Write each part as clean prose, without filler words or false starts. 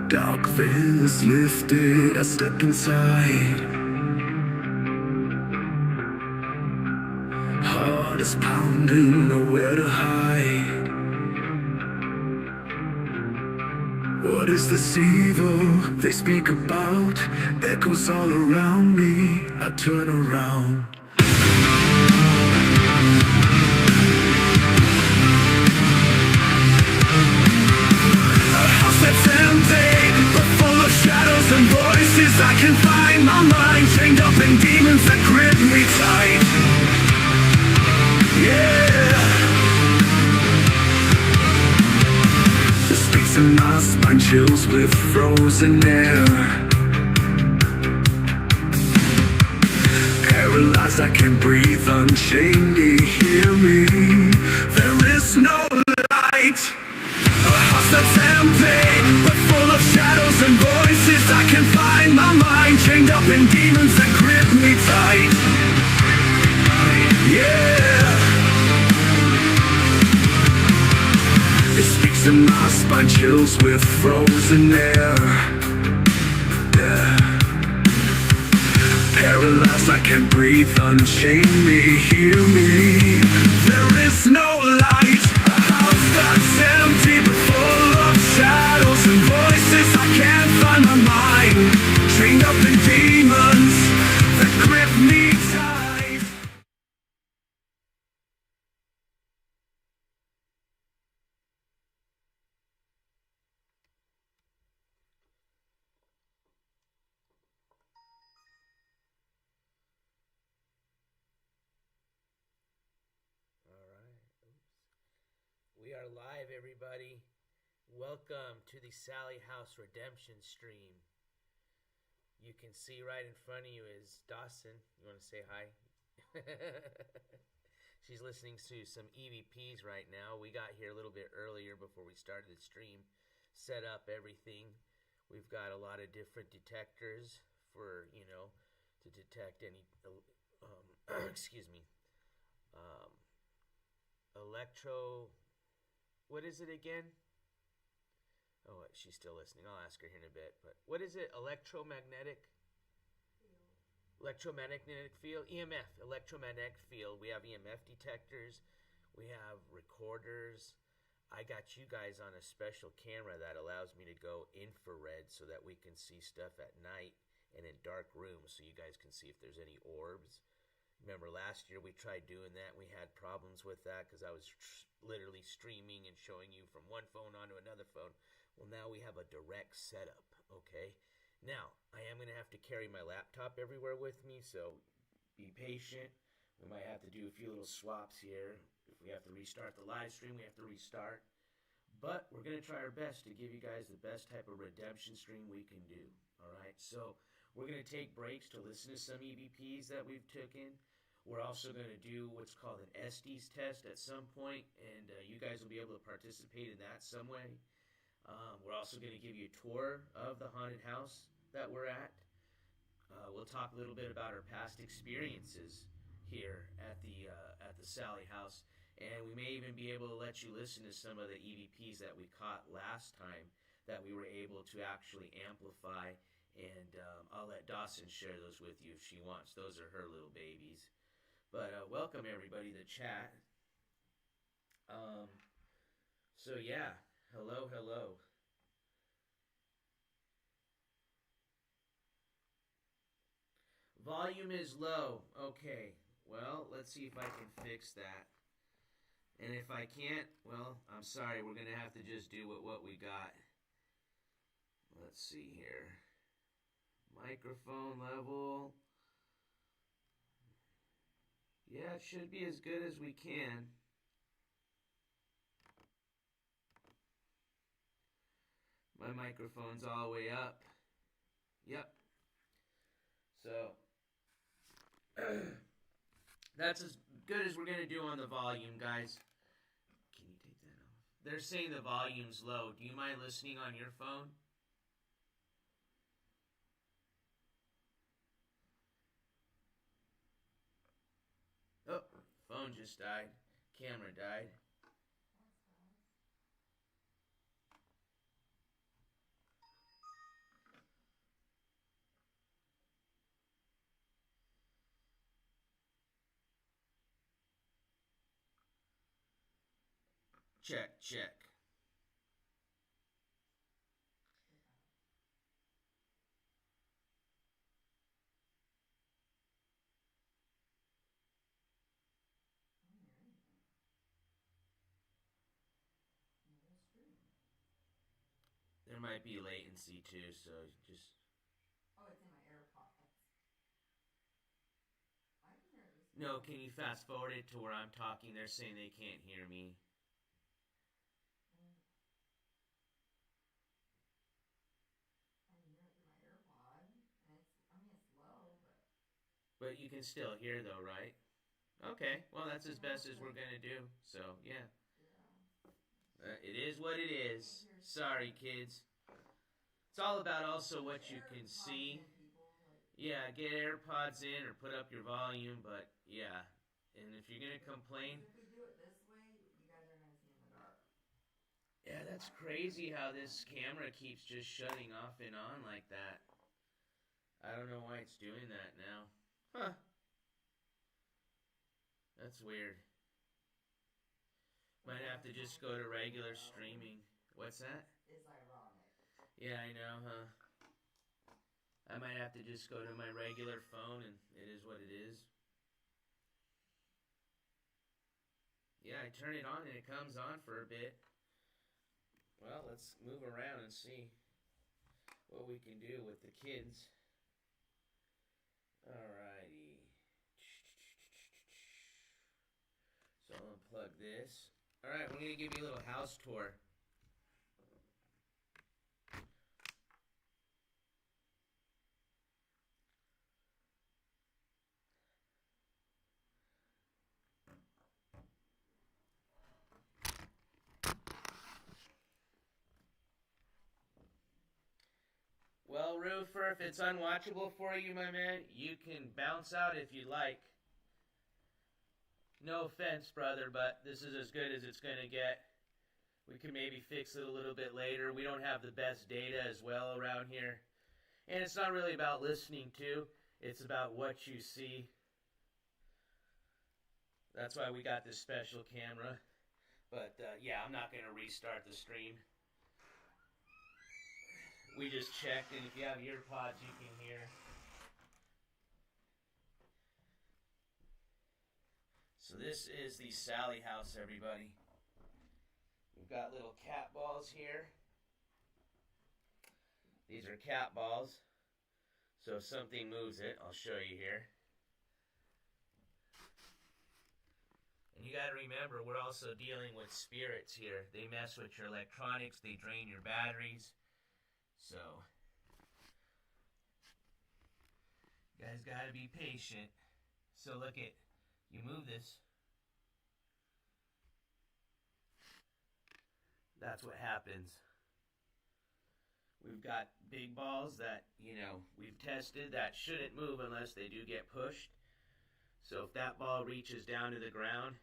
Dark veils lifted, I step inside. Heart is pounding, nowhere to hide. What is this evil they speak about? Echoes all around me, I turn around. That's empty, but full of shadows and voices. I can find my mind chained up in demons that grip me tight. Yeah. The speaks in my spine chills with frozen air. Paralyzed, I can't breathe, unchain me, hear me. There is no light. A house that's empty, but full of shadows and voices. I can find my mind chained up in demons that grip me tight. Yeah. It speaks in my spine chills with frozen air. Yeah. Paralyzed, I can't breathe, unchain me, hear me. There is no light. A house that's empty but full of shadows and voices. I can't find my mind, chained up in demons that grip me tight. We are live, everybody. Welcome to the Sally House Redemption stream. You can see right in front of you is Dawson. You want to say hi? She's listening to some EVPs right now. We got here a little bit earlier before we started the stream. Set up everything. We've got a lot of different detectors for, to detect any, excuse me, what is it again? Oh, she's still listening. I'll ask her here in a bit. But what is it? Electromagnetic field? EMF. Electromagnetic field. We have EMF detectors. We have recorders. I got you guys on a special camera that allows me to go infrared so that we can see stuff at night and in dark rooms so you guys can see if there's any orbs. Remember last year we tried doing that and we had problems with that because I was literally streaming and showing you from one phone onto another phone. Well, now we have a direct setup, okay? Now, I am going to have to carry my laptop everywhere with me, so be patient. We might have to do a few little swaps here. If we have to restart the live stream, we have to restart. But we're going to try our best to give you guys the best type of redemption stream we can do, all right? So we're going to take breaks to listen to some EVPs that we've taken. We're also going to do what's called an Estes test at some point, and you guys will be able to participate in that some way. We're also going to give you a tour of the haunted house that we're at. We'll talk a little bit about our past experiences here at the Sally House, and we may even be able to let you listen to some of the EVPs that we caught last time that we were able to actually amplify, and I'll let Dawson share those with you if she wants. Those are her little babies. But welcome everybody to chat. So yeah, hello. Volume is low. Okay, well, let's see if I can fix that. And if I can't, well, I'm sorry. We're going to have to just do what we got. Let's see here. Microphone level. Yeah, it should be as good as we can. My microphone's all the way up. Yep. So, that's as good as we're going to do on the volume, guys. Can you take that off? They're saying the volume's low. Do you mind listening on your phone? Oh, phone just died. Camera died. Check, check. There might be latency too, so just... Oh, it's in my AirPods. I can hear this. No, can you fast forward it to where I'm talking? They're saying they can't hear me. I can hear it through my AirPod. And it's low, but... But you can still hear though, right? Okay, well that's as best as we're gonna do, so yeah. It is what it is. Sorry, kids. It's all about also what you can see. Yeah, get AirPods in or put up your volume, but yeah. And if you're gonna complain... If we do it this way, you guys are gonna see in the dark. Yeah, that's crazy how this camera keeps just shutting off and on like that. I don't know why it's doing that now. Huh. That's weird. Might have to just go to regular streaming. What's that? It's ironic. Yeah, I know, huh? I might have to just go to my regular phone and it is what it is. Yeah, I turn it on and it comes on for a bit. Well, let's move around and see what we can do with the kids. Alrighty. So I'll unplug this. Alright, we're going to give you a little house tour. Well, Roofer, if it's unwatchable for you, my man, you can bounce out if you like. No offense, brother, but this is as good as it's going to get. We can maybe fix it a little bit later. We don't have the best data as well around here. And it's not really about listening to. It's about what you see. That's why we got this special camera. But, yeah, I'm not going to restart the stream. We just checked, and if you have ear pods, you can hear. So this is the Sally house, everybody. We've got little cat balls here. These are cat balls. So if something moves it, I'll show you here. And you got to remember, we're also dealing with spirits here. They mess with your electronics. They drain your batteries. So, you guys got to be patient. So look at, you move this. That's what happens. We've got big balls that, we've tested that shouldn't move unless they do get pushed. So if that ball reaches down to the ground,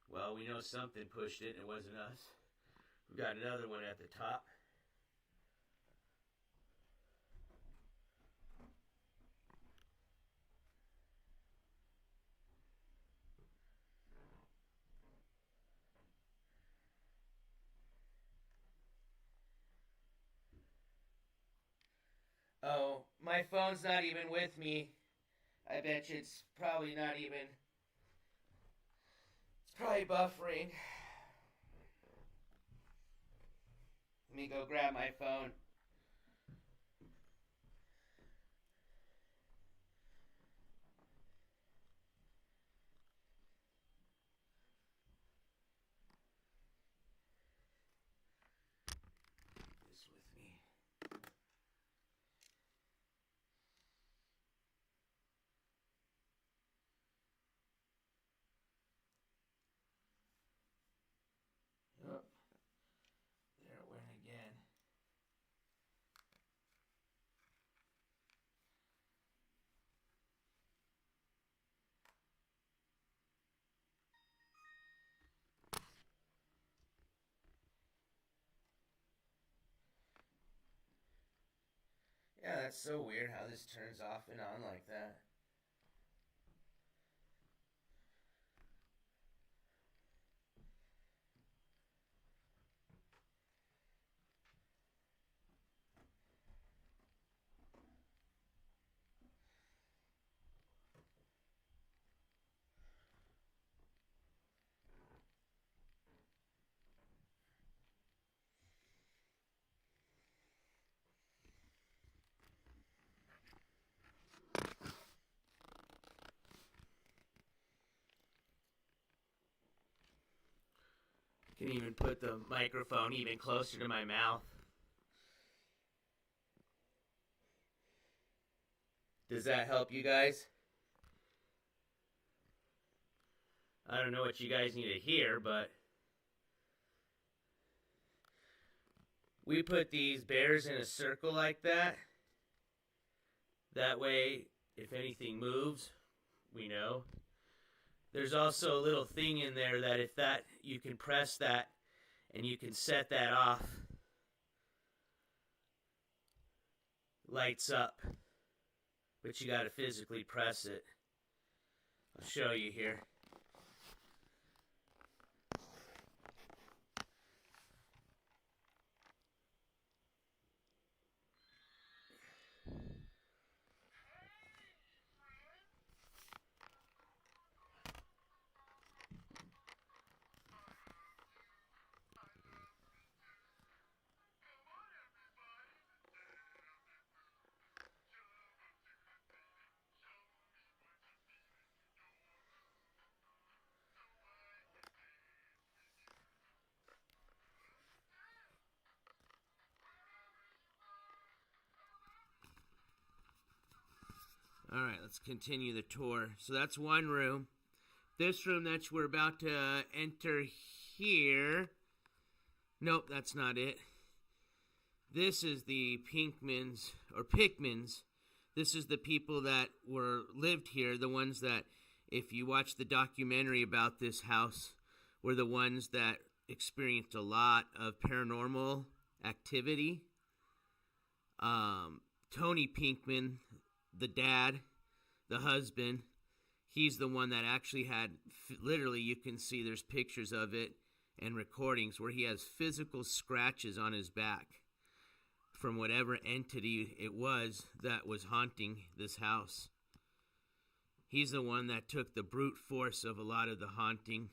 well, we know something pushed it and it wasn't us. We've got another one at the top. Oh, my phone's not even with me. I bet you it's probably not even... It's probably buffering. Let me go grab my phone. This with me. Oh, there it went again. Yeah, that's so weird how this turns off and on like that. Can even put the microphone even closer to my mouth. Does that help you guys? I don't know what you guys need to hear, but we put these bears in a circle like that. That way, if anything moves, we know. There's also a little thing in there that if that, you can press that and you can set that off. Lights up. But you gotta physically press it. I'll show you here. Alright, let's continue the tour. So that's one room. This room that we're about to enter here. Nope, that's not it. This is the Pinkmans, or Pickmans. This is the people that lived here, the ones that, if you watch the documentary about this house, were the ones that experienced a lot of paranormal activity. Tony Pinkman, the dad, the husband, he's the one that actually had, literally you can see there's pictures of it and recordings where he has physical scratches on his back from whatever entity it was that was haunting this house. He's the one that took the brute force of a lot of the haunting.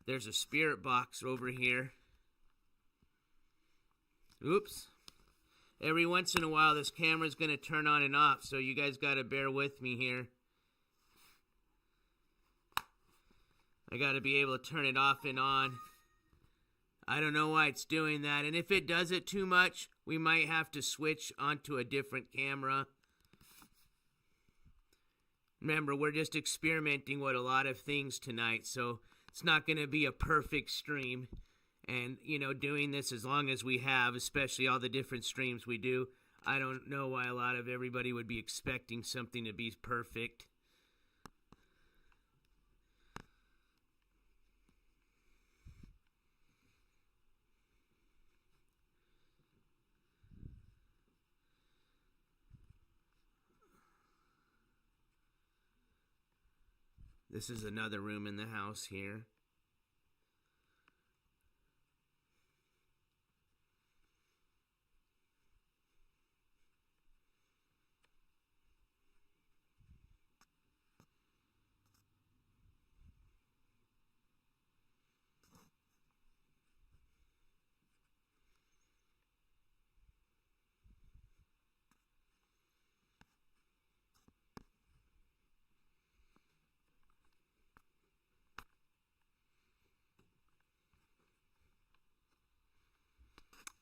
There's a spirit box over here. Oops. Every once in a while, this camera's going to turn on and off, so you guys got to bear with me here. I got to be able to turn it off and on. I don't know why it's doing that, and if it does it too much, we might have to switch onto a different camera. Remember, we're just experimenting with a lot of things tonight, so it's not going to be a perfect stream. And, you know, doing this as long as we have, especially all the different streams we do, I don't know why a lot of everybody would be expecting something to be perfect. This is another room in the house here.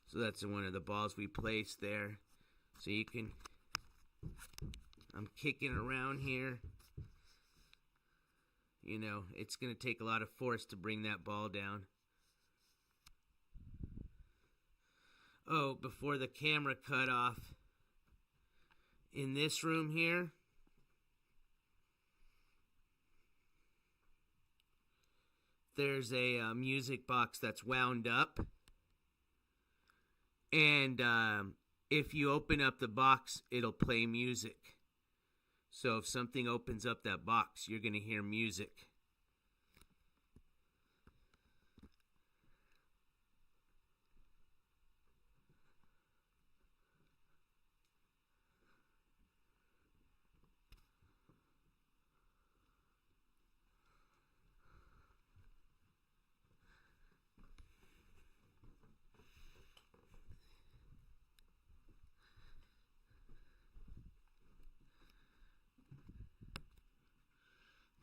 So that's one of the balls we placed there. So you can, I'm kicking around here. You know, it's going to take a lot of force to bring that ball down. Oh, before the camera cut off, in this room here, there's a music box that's wound up. And if you open up the box, it'll play music. So if something opens up that box, you're going to hear music.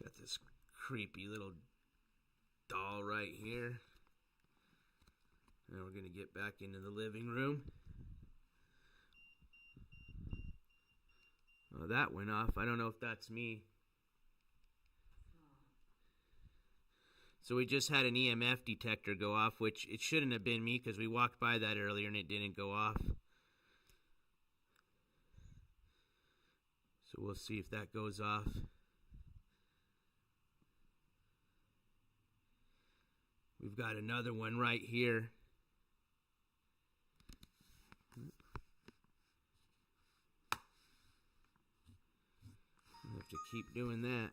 Got this creepy little doll right here. Now we're going to get back into the living room. Oh, that went off. I don't know if that's me. So we just had an EMF detector go off, which it shouldn't have been me because we walked by that earlier and it didn't go off. So we'll see if that goes off. We've got another one right here. I have to keep doing that.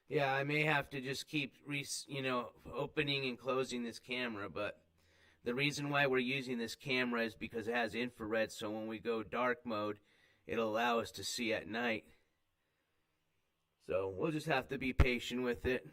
Yeah, I may have to just keep, opening and closing this camera, but the reason why we're using this camera is because it has infrared, so when we go dark mode, it'll allow us to see at night. So we'll just have to be patient with it.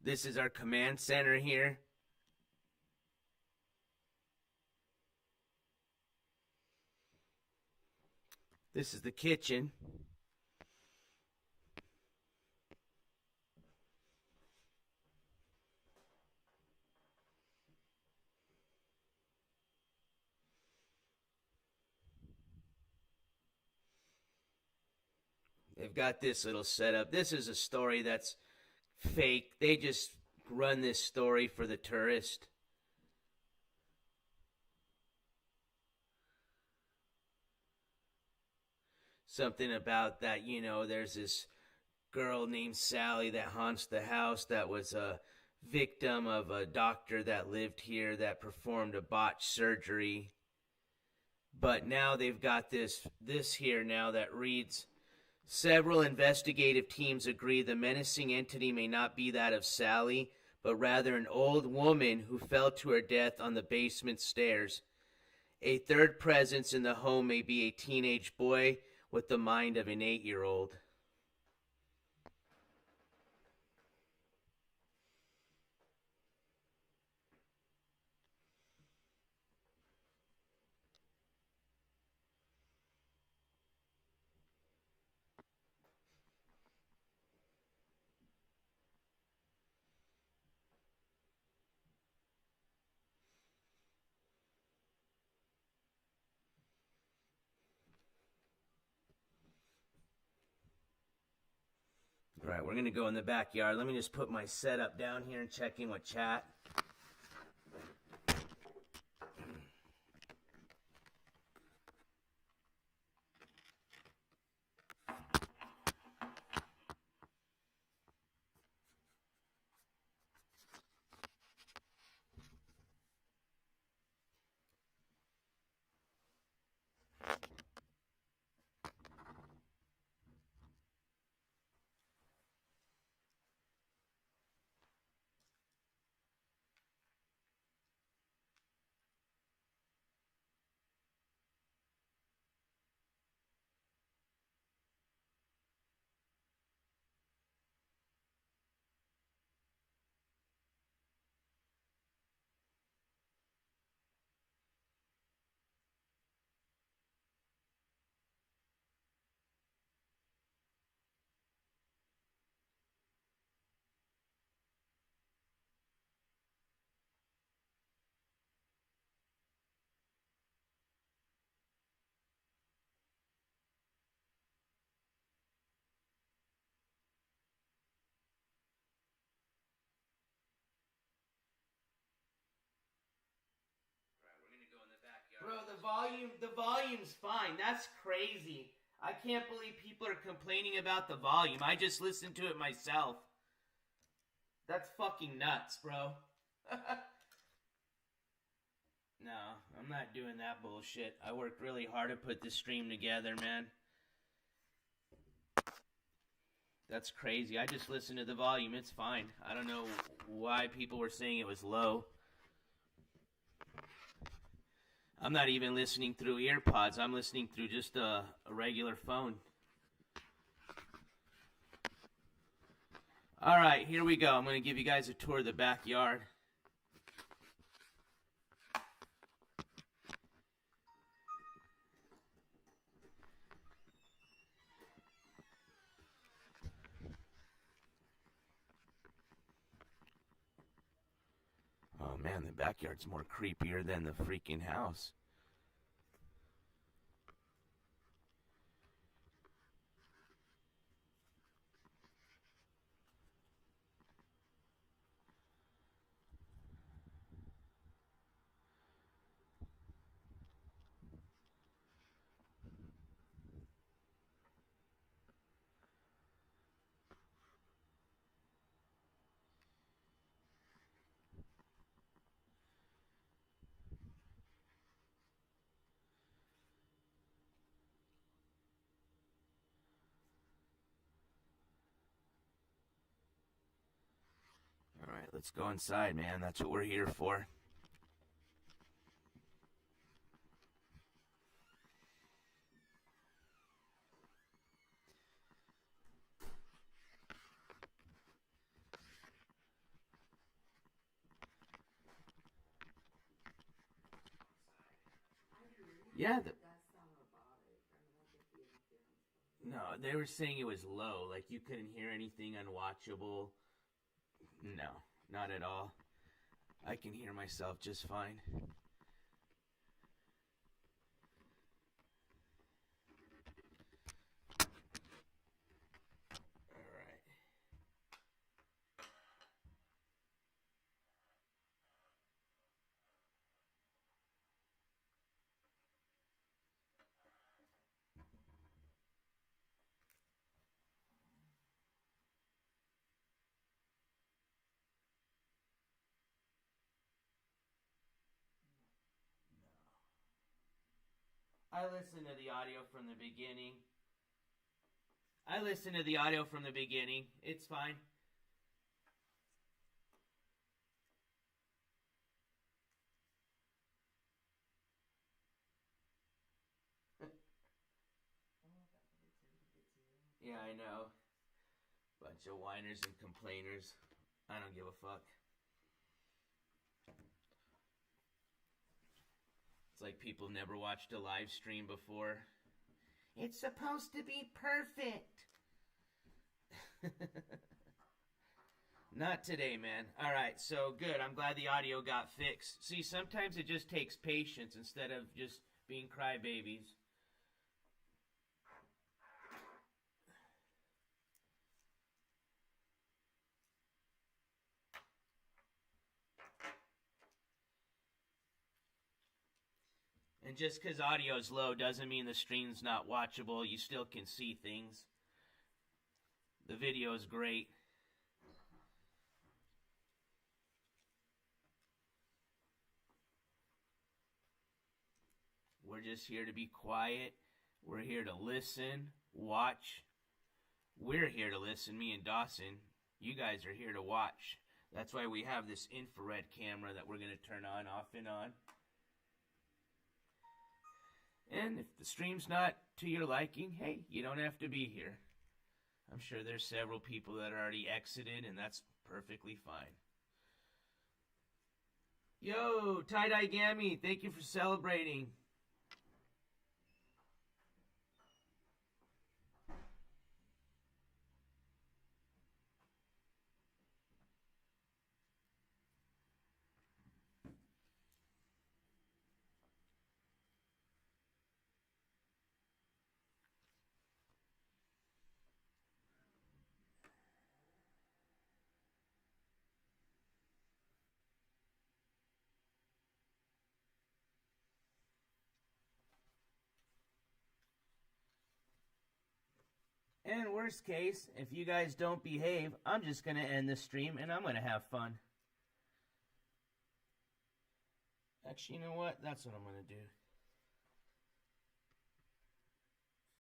This is our command center here. This is the kitchen. They've got this little setup. This is a story that's fake. They just run this story for the tourist. Something about that, there's this girl named Sally that haunts the house that was a victim of a doctor that lived here that performed a botched surgery. But now they've got this here now that reads, several investigative teams agree the menacing entity may not be that of Sally, but rather an old woman who fell to her death on the basement stairs. A third presence in the home may be a teenage boy with the mind of an 8-year-old. All right, we're going to go in the backyard. Let me just put my setup down here and check in with chat. Bro, the volume's fine. That's crazy. I can't believe people are complaining about the volume. I just listened to it myself. That's fucking nuts, bro. No, I'm not doing that bullshit. I worked really hard to put this stream together, man. That's crazy. I just listened to the volume. It's fine. I don't know why people were saying it was low. I'm not even listening through earpods. I'm listening through just a regular phone. All right, here we go. I'm going to give you guys a tour of the backyard. Oh man, the backyard's more creepier than the freaking house. All right, let's go inside, man. That's what we're here for. Yeah, That sound robotic. I mean, like if the interference comes. no, they were saying it was low, like you couldn't hear anything unwatchable. No, not at all. I can hear myself just fine. All right. I listened to the audio from the beginning. It's fine. Yeah, I know. Bunch of whiners and complainers. I don't give a fuck. It's like people never watched a live stream before. It's supposed to be perfect. Not today, man. All right, so good. I'm glad the audio got fixed. See, sometimes it just takes patience instead of just being crybabies. And just because audio is low doesn't mean the stream's not watchable. You still can see things. The video is great. We're just here to be quiet. We're here to listen, watch. We're here to listen, me and Dawson. You guys are here to watch. That's why we have this infrared camera that we're going to turn on, off, and on. And if the stream's not to your liking, hey, you don't have to be here. I'm sure there's several people that are already exited, and that's perfectly fine. Yo, Tie-Dye Gammy, thank you for celebrating. And worst case, if you guys don't behave, I'm just going to end the stream and I'm going to have fun. Actually, you know what? That's what I'm going to do.